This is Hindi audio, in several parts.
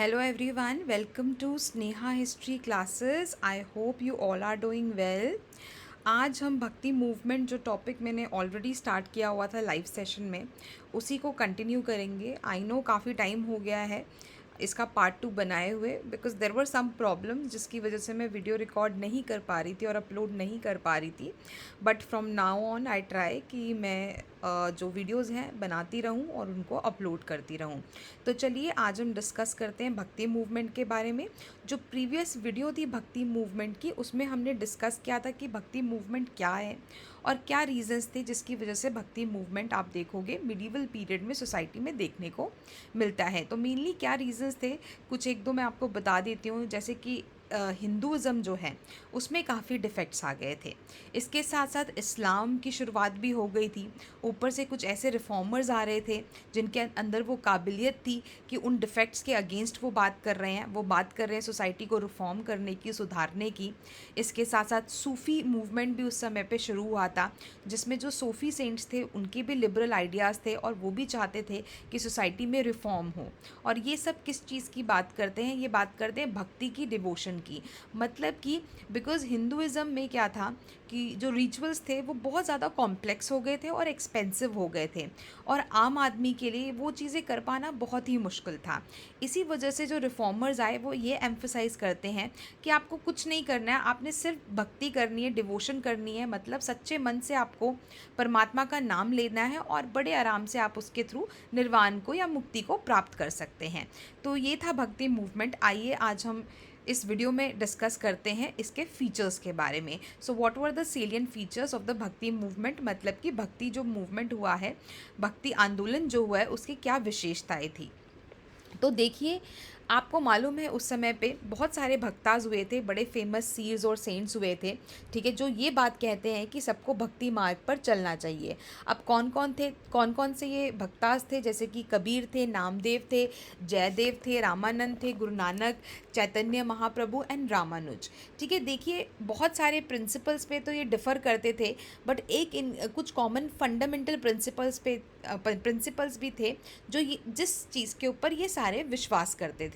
Hello everyone, welcome to Sneha History Classes. I hope you all are doing well. आज हम भक्ति मूवमेंट जो टॉपिक मैंने ऑलरेडी स्टार्ट किया हुआ था लाइव सेशन में उसी को कंटिन्यू करेंगे. आई नो काफ़ी टाइम हो गया है इसका पार्ट 2 बनाए हुए because there were some problem जिसकी वजह से मैं वीडियो रिकॉर्ड नहीं कर पा रही थी और अपलोड नहीं कर पा रही थी. But from now on I try कि मैं जो वीडियोज़ हैं बनाती रहूं और उनको अपलोड करती रहूं. तो चलिए आज हम डिस्कस करते हैं भक्ति मूवमेंट के बारे में. जो प्रीवियस वीडियो थी भक्ति मूवमेंट की उसमें हमने डिस्कस किया था कि भक्ति मूवमेंट क्या है और क्या रीजंस थे जिसकी वजह से भक्ति मूवमेंट आप देखोगे मिडिवल पीरियड में सोसाइटी में देखने को मिलता है. तो मेनली क्या रीजंस थे कुछ एक दो मैं आपको बता देती हूँ. जैसे कि हिंदुज़म जो है उसमें काफ़ी डिफेक्ट्स आ गए थे. इसके साथ साथ इस्लाम की शुरुआत भी हो गई थी. ऊपर से कुछ ऐसे रिफॉर्मर्स आ रहे थे जिनके अंदर वो काबिलियत थी कि उन डिफेक्ट्स के अगेंस्ट वो बात कर रहे हैं. वो बात कर रहे हैं सोसाइटी को रिफॉर्म करने की, सुधारने की. इसके साथ साथ सूफ़ी मूवमेंट भी उस समय पे शुरू हुआ था जिसमें जो सूफ़ी सेंट्स थे उनके भी लिबरल आइडियाज़ थे और वो भी चाहते थे कि सोसाइटी में रिफॉर्म हो. और ये सब किस चीज़ की बात करते हैं? ये बात करते हैं भक्ति की, डिवोशन की. मतलब कि बिकॉज हिंदुज़म में क्या था कि जो रिचुअल्स थे वो बहुत ज़्यादा कॉम्प्लेक्स हो गए थे और एक्सपेंसिव हो गए थे और आम आदमी के लिए वो चीज़ें कर पाना बहुत ही मुश्किल था. इसी वजह से जो रिफॉर्मर्स आए वो ये एम्फसाइज़ करते हैं कि आपको कुछ नहीं करना है, आपने सिर्फ भक्ति करनी है, डिवोशन करनी है. मतलब सच्चे मन से आपको परमात्मा का नाम लेना है और बड़े आराम से आप उसके थ्रू निर्वाण को या मुक्ति को प्राप्त कर सकते हैं. तो ये था भक्ति मूवमेंट. आइए आज हम इस वीडियो में डिस्कस करते हैं इसके फीचर्स के बारे में. So what were the salient features of the bhakti movement. मतलब कि भक्ति जो मूवमेंट हुआ है, भक्ति आंदोलन जो हुआ है उसकी क्या विशेषताएं थी. तो देखिए आपको मालूम है उस समय पे बहुत सारे भक्ताज हुए थे, बड़े फेमस सीर्स और सेंट्स हुए थे. ठीक है, जो ये बात कहते हैं कि सबको भक्ति मार्ग पर चलना चाहिए. अब कौन कौन थे, कौन कौन से ये भक्ताज थे? जैसे कि कबीर थे, नामदेव थे, जयदेव थे, रामानंद थे, गुरु नानक, चैतन्य महाप्रभु एंड रामानुज. ठीक है, देखिए बहुत सारे प्रिंसिपल्स पे तो ये डिफ़र करते थे बट एक इन कुछ कॉमन फंडामेंटल प्रिंसिपल्स भी थे जो ये जिस चीज़ के ऊपर ये सारे विश्वास करते थे.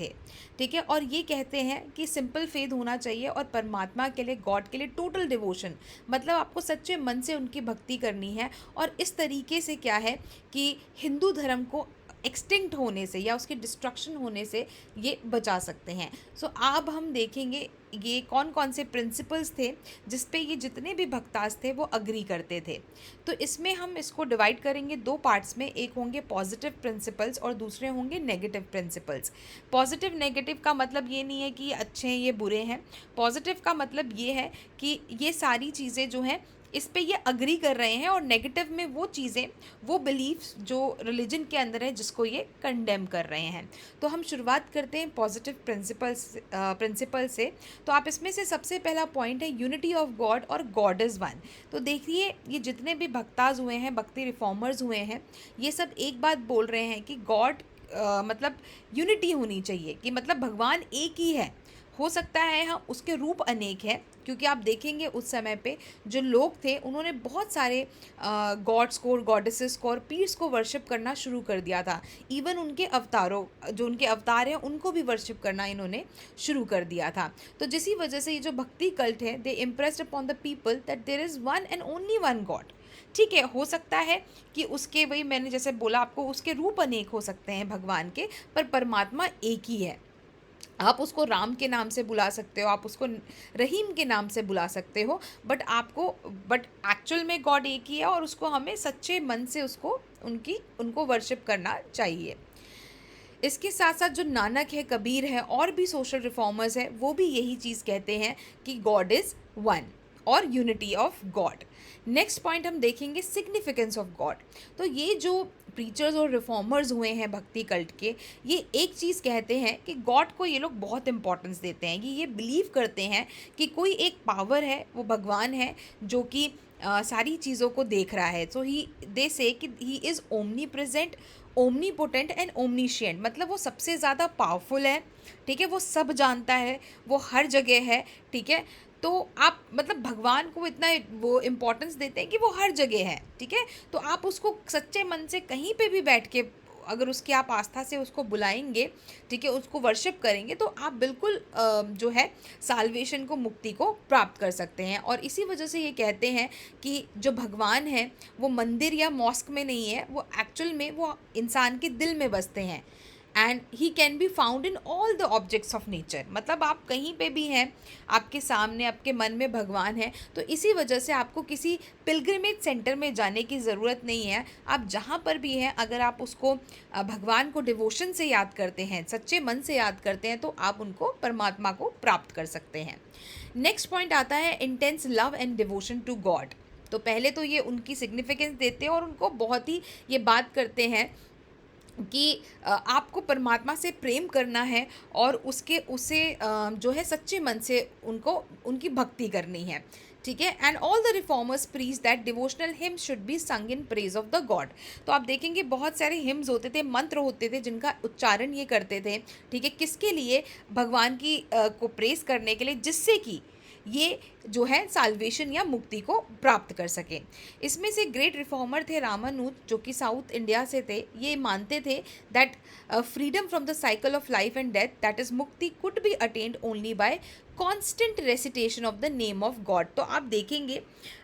ठीक है, और ये कहते हैं कि सिंपल फेथ होना चाहिए और परमात्मा के लिए, गॉड के लिए टोटल डिवोशन. मतलब आपको सच्चे मन से उनकी भक्ति करनी है और इस तरीके से क्या है कि हिंदू धर्म को एक्सटिंक्ट होने से या उसके डिस्ट्रक्शन होने से ये बचा सकते हैं. सो अब हम देखेंगे ये कौन कौन से प्रिंसिपल्स थे जिस पे ये जितने भी भक्ताज थे वो अग्री करते थे. तो इसमें हम इसको डिवाइड करेंगे दो पार्ट्स में. एक होंगे पॉजिटिव प्रिंसिपल्स और दूसरे होंगे नेगेटिव प्रिंसिपल्स. पॉजिटिव नेगेटिव का मतलब ये नहीं है कि ये अच्छे हैं ये बुरे हैं. पॉजिटिव का मतलब ये है कि ये सारी चीज़ें जो हैं इस पे ये अग्री कर रहे हैं और नेगेटिव में वो चीज़ें, वो बिलीफ्स जो रिलीजन के अंदर है जिसको ये कंडेम कर रहे हैं. तो हम शुरुआत करते हैं पॉजिटिव प्रिंसिपल से. तो आप इसमें से सबसे पहला पॉइंट है यूनिटी ऑफ गॉड और गॉड इज़ वन. तो देखिए ये जितने भी भक्ताज हुए हैं, भक्ति रिफॉर्मर्स हुए हैं, ये सब एक बात बोल रहे हैं कि गॉड मतलब यूनिटी होनी चाहिए, कि मतलब भगवान एक ही है. हो सकता है हाँ उसके रूप अनेक है, क्योंकि आप देखेंगे उस समय पे जो लोग थे उन्होंने बहुत सारे गॉड्स को और गॉडेसेस को और पीर्स को वर्शिप करना शुरू कर दिया था. इवन उनके अवतारों, जो उनके अवतार हैं उनको भी वर्शिप करना इन्होंने शुरू कर दिया था. तो जिसी वजह से ये जो भक्ति कल्ट है, they impressed upon the people that there is one and only one God. ठीक है, हो सकता है कि उसके, वही मैंने जैसे बोला आपको, उसके रूप अनेक हो सकते हैं भगवान के, पर परमात्मा एक ही है. आप उसको राम के नाम से बुला सकते हो, आप उसको रहीम के नाम से बुला सकते हो, बट एक्चुअल में गॉड एक ही है और उसको हमें सच्चे मन से उनको वर्शिप करना चाहिए. इसके साथ साथ जो नानक है, कबीर है और भी सोशल रिफॉर्मर्स हैं, वो भी यही चीज़ कहते हैं कि गॉड इज़ वन और unity of God. Next point हम देखेंगे सिग्निफिकेंस ऑफ गॉड. तो ये जो प्रीचर्स और रिफॉर्मर्स हुए हैं भक्ति कल्ट के, ये एक चीज़ कहते हैं कि गॉड को ये लोग बहुत इंपॉर्टेंस देते हैं, कि ये बिलीव करते हैं कि कोई एक पावर है, वो भगवान है जो कि सारी चीज़ों को देख रहा है. सो ही दे से कि he is omnipresent, omnipotent and omniscient. मतलब वो सबसे ज़्यादा पावरफुल है. ठीक है, वो सब जानता है, वो हर जगह है. ठीक है, तो आप मतलब भगवान को इतना वो इम्पोर्टेंस देते हैं कि वो हर जगह है. ठीक है, तो आप उसको सच्चे मन से कहीं पे भी बैठ के अगर उसकी आप आस्था से उसको बुलाएंगे, ठीक है, उसको वर्शिप करेंगे, तो आप बिल्कुल जो है साल्वेशन को, मुक्ति को प्राप्त कर सकते हैं। और इसी वजह से ये कहते हैं कि जो भगवान है वो मंदिर या मॉस्क में नहीं है, वो एक्चुअल में वो इंसान के दिल में बसते हैं। And he can be found in all the objects of nature. मतलब आप कहीं पे भी हैं, आपके सामने, आपके मन में भगवान है। तो इसी वजह से आपको किसी पिलग्रिमेज सेंटर में जाने की ज़रूरत नहीं है। आप जहाँ पर भी हैं, अगर आप उसको भगवान को डिवोशन से याद करते हैं, सच्चे मन से याद करते हैं, तो आप उनको, परमात्मा को प्राप्त कर सकते हैं। नेक्स्ट पॉइंट आता है intense love and devotion to God. तो पहले तो ये उनकी सिग्निफिकेंस देते हैं और उनको बहुत ही ये बात करते हैं कि आपको परमात्मा से प्रेम करना है और उसे जो है सच्चे मन से उनको, उनकी भक्ति करनी है, ठीक है। And all the reformers preach that devotional hymns should be sung in praise of the God. तो आप देखेंगे बहुत सारे हिम्स होते थे, मंत्र होते थे, जिनका उच्चारण ये करते थे, ठीक है, किसके लिए? भगवान की को प्रेज करने के लिए, जिससे कि ये जो है साल्वेशन या मुक्ति को प्राप्त कर सके। इसमें से ग्रेट रिफॉर्मर थे रामानुज, जो कि साउथ इंडिया से थे। ये मानते थे that freedom from the cycle of life and death, that is mukti, could be attained only by constant recitation of the name of God. तो आप देखेंगे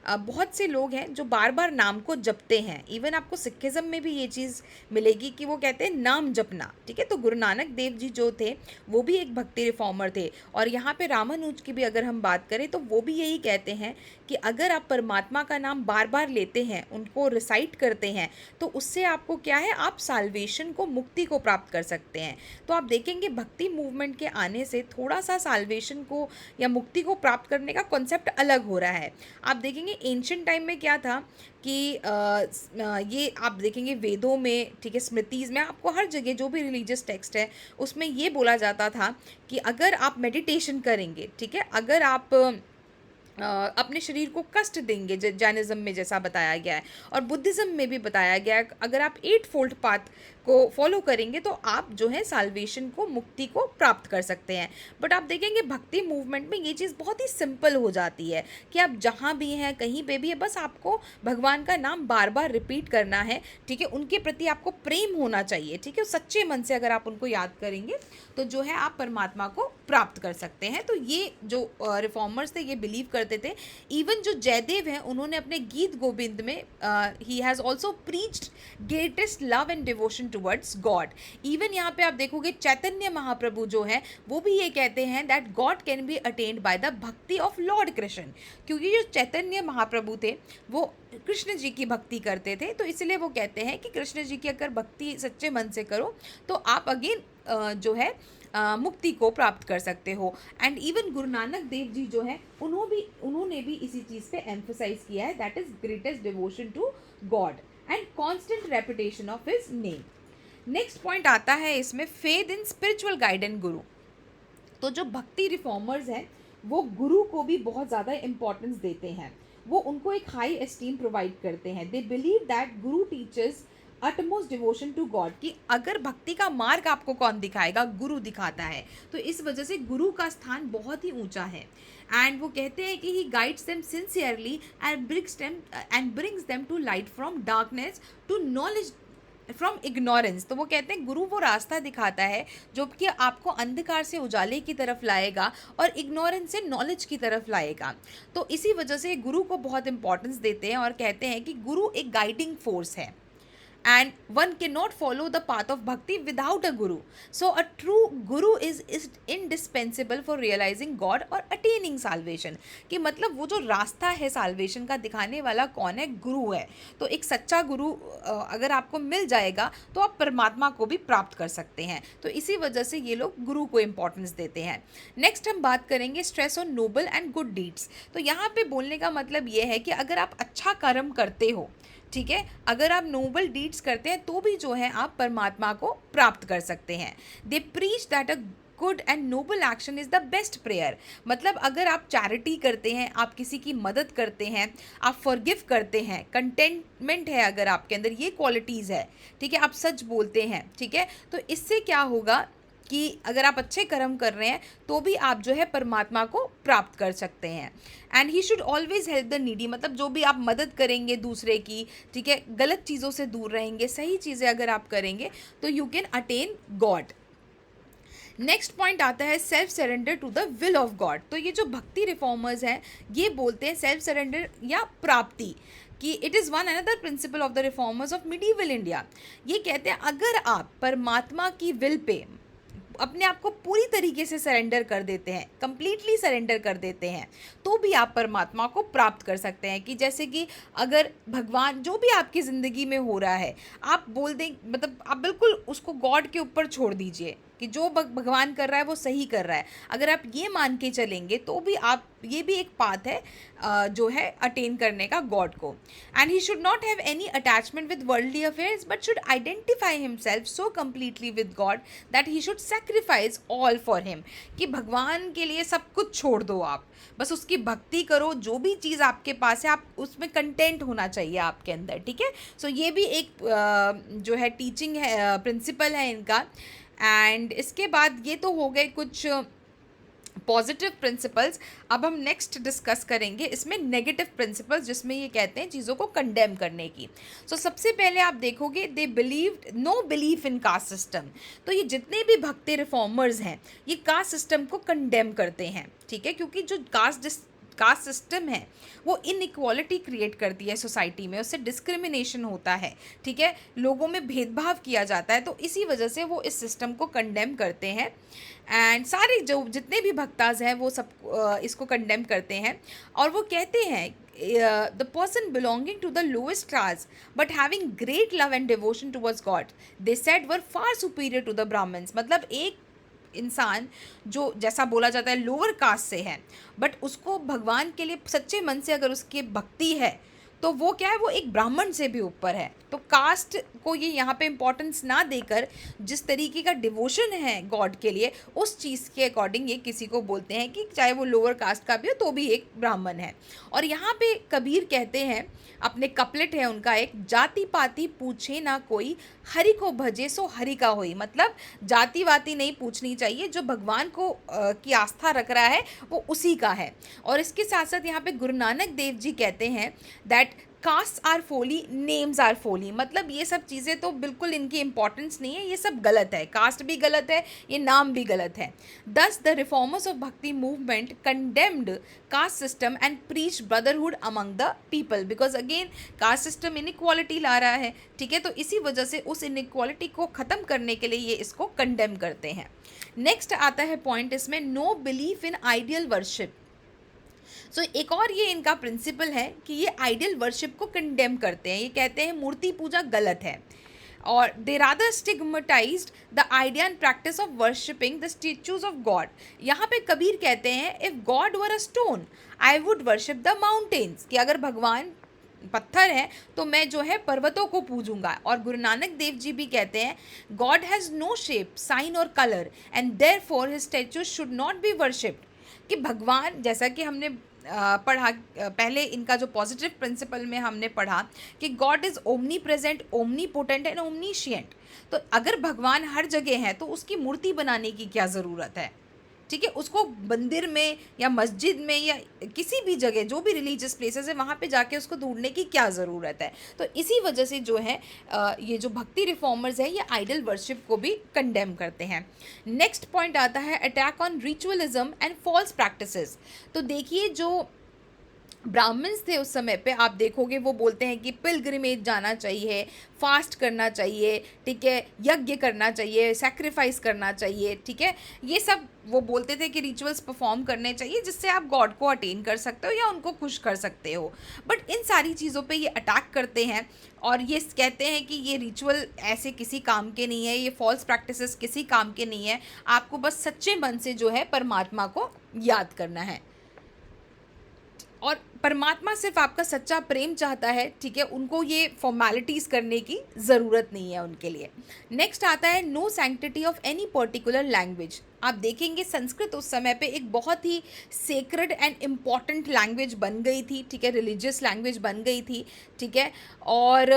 बहुत से लोग हैं जो बार बार नाम को जपते हैं। इवन आपको सिखिज़म में भी ये चीज़ मिलेगी कि वो कहते हैं नाम जपना, ठीक है। तो गुरु नानक देव जी जो थे वो भी एक भक्ति रिफॉर्मर थे। और यहाँ पे रामानुज की भी अगर हम बात करें तो वो भी यही कहते हैं कि अगर आप परमात्मा का नाम बार बार लेते हैं, उनको रिसाइट करते हैं, तो उससे आपको क्या है, आप साल्वेशन को, मुक्ति को प्राप्त कर सकते हैं। तो आप देखेंगे भक्ति मूवमेंट के आने से थोड़ा सा साल्वेशन को या मुक्ति को प्राप्त करने का कॉन्सेप्ट अलग हो रहा है। आप देखेंगे एंशिएंट टाइम में क्या था कि ये आप देखेंगे वेदों में, ठीक है, स्मृतिज़ में, आपको हर जगह जो भी रिलीजियस टेक्स्ट है उसमें ये बोला जाता था कि अगर आप मेडिटेशन करेंगे, ठीक है, अगर आप अपने शरीर को कष्ट देंगे, जैनिज़्म में जैसा बताया गया है और बुद्धिज़्म में भी बताया गया है, अगर आप 8 फोल्ड पाथ को फॉलो करेंगे तो आप जो है साल्वेशन को, मुक्ति को प्राप्त कर सकते हैं। बट आप देखेंगे भक्ति मूवमेंट में ये चीज़ बहुत ही सिंपल हो जाती है कि आप जहाँ भी हैं, कहीं पे भी है, बस आपको भगवान का नाम बार बार रिपीट करना है, ठीक है। उनके प्रति आपको प्रेम होना चाहिए, ठीक है। सच्चे मन से अगर आप उनको याद करेंगे तो जो है आप परमात्मा को प्राप्त कर सकते हैं। तो ये जो रिफॉर्मर्स थे ये बिलीव करते थे। इवन जो जयदेव हैं उन्होंने अपने गीत गोविंद में he has also preached greatest love and devotion towards God. Even यहाँ पे आप देखोगे चैतन्य महाप्रभु जो है वो भी ये कहते हैं that God can be attend by the भक्ति ऑफ लॉर्ड कृष्ण। क्योंकि जो चैतन्य महाप्रभु थे वो कृष्ण जी की भक्ति करते थे, तो इसलिए वो कहते हैं कि कृष्ण जी की अगर भक्ति सच्चे मन से करो तो आप अगेन जो है मुक्ति को प्राप्त कर सकते हो। एंड इवन गुरु नानक देव जी जो है उन्होंने भी इसी चीज़ पे एम्फोसाइज किया है, that is greatest devotion to God and constant repetition of his name. Next point आता है इसमें faith in spiritual guide and guru. तो जो भक्ति रिफॉर्मर्स हैं वो गुरु को भी बहुत ज़्यादा इम्पोर्टेंस देते हैं, वो उनको एक हाई एस्टीम प्रोवाइड करते हैं। They believe that guru teachers utmost devotion to God, कि अगर भक्ति का मार्ग आपको कौन दिखाएगा, गुरु दिखाता है। तो इस वजह से गुरु का स्थान बहुत ही ऊंचा है। एंड वो कहते हैं कि he guides them sincerely and brings them to light from darkness to knowledge from ignorance. तो वो कहते हैं गुरु वो रास्ता दिखाता है जो कि आपको अंधकार से उजाले की तरफ लाएगा और इग्नोरेंस से नॉलेज की तरफ लाएगा। तो इसी वजह से गुरु को बहुत इंपॉर्टेंस देते हैं और कहते हैं कि गुरु एक गाइडिंग फोर्स है and one cannot follow the path of bhakti without a guru. So a true guru is indispensable for realizing God or attaining salvation। कि मतलब वो जो रास्ता है साल्वेशन का दिखाने वाला कौन है, गुरु है। तो एक सच्चा गुरु अगर आपको मिल जाएगा तो आप परमात्मा को भी प्राप्त कर सकते हैं। तो इसी वजह से ये लोग गुरु को इम्पोर्टेंस देते हैं। नेक्स्ट हम बात करेंगे stress on noble and good deeds. तो यहाँ पे बोलने का मतलब ये है कि अगर आप अच्छा कर्म करते हो, ठीक है, अगर आप नोबल डीड्स करते हैं तो भी जो है आप परमात्मा को प्राप्त कर सकते हैं। They preach that a good and noble action is the best prayer. मतलब अगर आप चैरिटी करते हैं, आप किसी की मदद करते हैं, आप फॉरगिव करते हैं, कंटेंटमेंट है अगर आपके अंदर, ये क्वालिटीज़ है, ठीक है, आप सच बोलते हैं, ठीक है, तो इससे क्या होगा कि अगर आप अच्छे कर्म कर रहे हैं तो भी आप जो है परमात्मा को प्राप्त कर सकते हैं। And he should always help the needy, मतलब जो भी आप मदद करेंगे दूसरे की, ठीक है, गलत चीज़ों से दूर रहेंगे, सही चीज़ें अगर आप करेंगे तो you can attain God. Next point आता है self surrender to the will of God. तो ये जो भक्ति रिफॉर्मर्स हैं ये बोलते हैं सेल्फ सरेंडर या प्राप्ति, कि it is one another principle of the reformers of medieval India. ये कहते हैं अगर आप परमात्मा की विल पे अपने आप को पूरी तरीके से सरेंडर कर देते हैं, कंप्लीटली सरेंडर कर देते हैं, तो भी आप परमात्मा को प्राप्त कर सकते हैं। कि जैसे कि अगर भगवान जो भी आपकी ज़िंदगी में हो रहा है, आप बोल दें, मतलब आप बिल्कुल उसको गॉड के ऊपर छोड़ दीजिए कि जो भगवान कर रहा है वो सही कर रहा है। अगर आप ये मान के चलेंगे तो भी आप, ये भी एक पाथ है जो है अटेन करने का गॉड को। And he should not have any attachment with worldly affairs but should identify himself so completely with God that he should sacrifice all for him. कि भगवान के लिए सब कुछ छोड़ दो, आप बस उसकी भक्ति करो, जो भी चीज़ आपके पास है आप उसमें कंटेंट होना चाहिए आपके अंदर, ठीक है। सो ये भी एक जो है टीचिंग है, प्रिंसिपल है इनका। एंड इसके बाद ये तो हो गए कुछ पॉजिटिव प्रिंसिपल्स। अब हम नेक्स्ट डिस्कस करेंगे इसमें नेगेटिव प्रिंसिपल्स, जिसमें ये कहते हैं चीज़ों को कंडेम करने की। सो सबसे पहले आप देखोगे they believed no belief in caste system. तो ये जितने भी भक्ति रिफॉर्मर्स हैं ये कास्ट सिस्टम को कंडेम करते हैं, ठीक है, क्योंकि जो कास्ट सिस्टम है वो इनइक्वालिटी क्रिएट करती है सोसाइटी में, उससे डिस्क्रिमिनेशन होता है, ठीक है, लोगों में भेदभाव किया जाता है। तो इसी वजह से वो इस सिस्टम को कंडेम करते हैं। एंड सारे जो जितने भी भक्ताज हैं वो सब इसको कंडेम करते हैं। और वो कहते हैं the person belonging to the lowest class but having great love and devotion towards God, they said were far superior to the Brahmins। मतलब एक इंसान जो जैसा बोला जाता है लोअर कास्ट से है बट उसको भगवान के लिए सच्चे मन से अगर उसकी भक्ति है तो वो क्या है, वो एक ब्राह्मण से भी ऊपर है। तो कास्ट को ये यहाँ पे इम्पोर्टेंस ना देकर जिस तरीके का डिवोशन है गॉड के लिए, उस चीज़ के अकॉर्डिंग ये किसी को बोलते हैं कि चाहे वो लोअर कास्ट का भी हो तो भी एक ब्राह्मण है। और यहाँ पे कबीर कहते हैं, अपने कपलेट है उनका एक, जाति पाति पूछे ना कोई, हरि को भजे सो हरि का होई। मतलब जाति वाति नहीं पूछनी चाहिए, जो भगवान को की आस्था रख रहा है वो उसी का है। और इसके साथ साथ यहाँ पे गुरु नानक देव जी कहते हैं that caste are folly, names are folly. मतलब ये सब चीज़ें तो बिल्कुल इनकी इंपॉर्टेंस नहीं है, ये सब गलत है, कास्ट भी गलत है, ये नाम भी गलत है। Thus the reformers of bhakti movement condemned caste system and preach brotherhood among the people, because again caste system inequality ला रहा है, ठीक है। तो इसी वजह से उस इनइक्वालिटी को ख़त्म करने के लिए ये इसको कंडेम करते हैं। नेक्स्ट आता है पॉइंट इसमें, no belief in ideal worship. So एक और ये इनका प्रिंसिपल है कि ये आइडियल वर्शिप को कंडेम करते हैं। ये कहते हैं मूर्ति पूजा गलत है, और they rather stigmatized the idea and practice of worshipping the statues of God. यहाँ पे कबीर कहते हैं if God were a stone I would worship the mountains, कि अगर भगवान पत्थर है तो मैं जो है पर्वतों को पूजूंगा। और गुरु नानक देव जी भी कहते हैं God has no shape sign और colour and therefore his statues should not be worshipped. कि भगवान, जैसा कि हमने पढ़ा पहले, इनका जो पॉजिटिव प्रिंसिपल में हमने पढ़ा कि God is omnipresent, omnipotent and omniscient. तो अगर भगवान हर जगह है तो उसकी मूर्ति बनाने की क्या ज़रूरत है, ठीक है। उसको मंदिर में या मस्जिद में या किसी भी जगह जो भी रिलीजियस प्लेसेस है वहाँ पे जाके उसको ढूंढने की क्या ज़रूरत है। तो इसी वजह से जो है ये जो भक्ति रिफॉर्मर्स है ये आइडल वर्शिप को भी कंडेम करते हैं। नेक्स्ट पॉइंट आता है attack on ritualism and false practices. तो देखिए जो ब्राह्मण्स थे उस समय पे, आप देखोगे वो बोलते हैं कि पिलग्रिमेज जाना चाहिए, फास्ट करना चाहिए, ठीक है, यज्ञ करना चाहिए, सैक्रिफाइस करना चाहिए, ठीक है। ये सब वो बोलते थे कि रिचुअल्स परफॉर्म करने चाहिए जिससे आप गॉड को अटेन कर सकते हो या उनको खुश कर सकते हो। बट इन सारी चीज़ों पे ये अटैक करते हैं और ये कहते हैं कि ये रिचुअल ऐसे किसी काम के नहीं है, ये फॉल्स प्रैक्टिसेस किसी काम के नहीं है, आपको बस सच्चे मन से जो है परमात्मा को याद करना है। और परमात्मा सिर्फ आपका सच्चा प्रेम चाहता है, ठीक है, उनको ये फॉर्मेलिटीज़ करने की ज़रूरत नहीं है उनके लिए। नेक्स्ट आता है no sanctity of any particular language. आप देखेंगे संस्कृत उस समय पे एक बहुत ही सेक्रेड एंड इम्पॉर्टेंट लैंग्वेज बन गई थी, ठीक है, रिलीजियस लैंग्वेज बन गई थी, ठीक है। और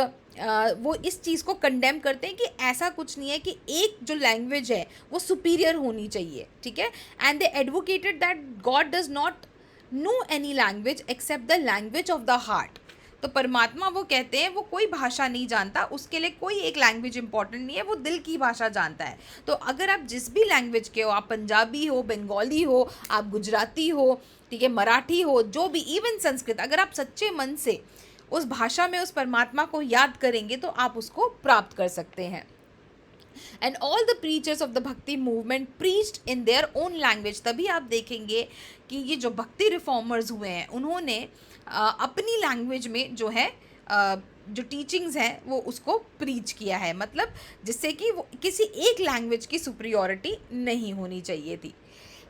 वो इस चीज़ को कंडेम करते हैं कि ऐसा कुछ नहीं है कि एक जो लैंग्वेज है वो सुपीरियर होनी चाहिए, ठीक है। And they advocated that God does not know any language except the language of the heart. तो परमात्मा वो कहते हैं वो कोई भाषा नहीं जानता, उसके लिए कोई एक लैंग्वेज इंपॉर्टेंट नहीं है, वो दिल की भाषा जानता है। तो अगर आप जिस भी लैंग्वेज के हो, आप पंजाबी हो, बंगाली हो, आप गुजराती हो, ठीक है, मराठी हो, जो भी, इवन संस्कृत, अगर आप सच्चे मन से उस भाषा में उस परमात्मा को याद करेंगे तो आप उसको प्राप्त कर सकते हैं। And all the preachers of the bhakti movement preached in their own language. तभी आप देखेंगे कि ये जो भक्ति रिफॉर्मर्स हुए हैं उन्होंने अपनी लैंग्वेज में जो है जो टीचिंग्स हैं वो उसको प्रीच किया है, मतलब जिससे कि वो किसी एक लैंग्वेज की सुपरियॉरिटी नहीं होनी चाहिए थी।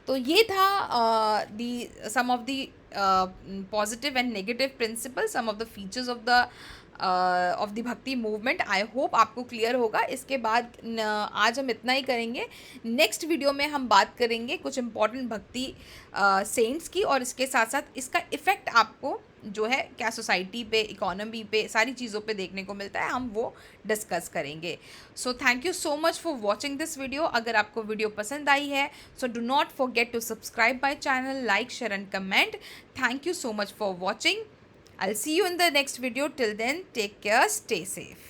तो ये था the some of the positive and negative principle, some of the features of the bhakti movement. I hope आपको क्लियर होगा। इसके बाद आज हम इतना ही करेंगे। नेक्स्ट वीडियो में हम बात करेंगे कुछ इंपॉर्टेंट भक्ति सेंट्स की, और इसके साथ साथ इसका इफ़ेक्ट आपको जो है क्या सोसाइटी पे, इकोनॉमी पे, सारी चीज़ों पे देखने को मिलता है, हम वो डिस्कस करेंगे। So thank you so much for watching this video. अगर आपको वीडियो पसंद आई है so do not forget to subscribe my channel, like, share and comment. Thank you so much for watching. I'll see you in the next video. Till then, take care, stay safe.